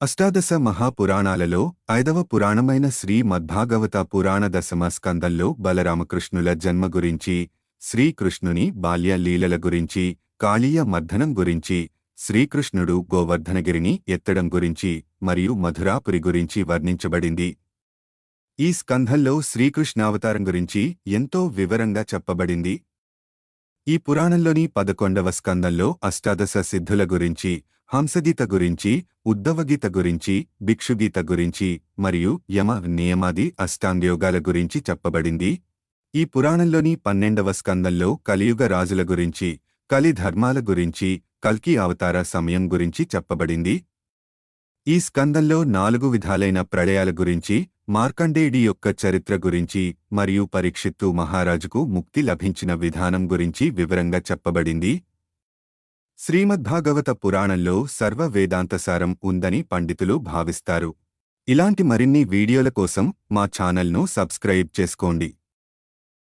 అష్టాదశ మహాపురాణాలలో 5వ పురాణమైన శ్రీమద్భాగవత పురాణ దశమ స్కందంలో బలరామకృష్ణుల జన్మ గురించి, శ్రీకృష్ణుని బాల్య లీలల గురించి, కాళీయ మర్దనం గురించి, శ్రీకృష్ణుడు గోవర్ధనగిరిని ఎత్తడం గురించి మరియు మధురాపురి గురించి వర్ణించబడింది. ఈ స్కంధంలో శ్రీకృష్ణావతారం గురించి ఎంతో వివరంగా చెప్పబడింది. ఈ పురాణంలోని 11వ స్కందంలో అష్టాదశ సిద్ధుల గురించి, హంసగీత గురించి, ఉద్ధవగీత గురించి, భిక్షుగీత గురించి మరియు యమ నియమాది అష్టాంగయోగాల గురించి చెప్పబడింది. ఈ పురాణంలోని 12వ స్కందంలో కలియుగ రాజుల గురించి, కలి ధర్మాల గురించి, కల్కి అవతార సమయం గురించి చెప్పబడింది. ఈ స్కందంలో 4 విధాలైన ప్రళయాల గురించి, మార్కండేయుడి యొక్క చరిత్ర గురించి మరియు పరీక్షిత్తు మహారాజుకు ముక్తి లభించిన విధానం గురించి వివరంగా చెప్పబడింది. శ్రీమద్భాగవత పురాణంలో సర్వ వేదాంతసారం ఉందని పండితులు భావిస్తారు. ఇలాంటి మరిన్ని వీడియోల కోసం మా ఛానల్ను సబ్స్క్రైబ్ చేసుకోండి.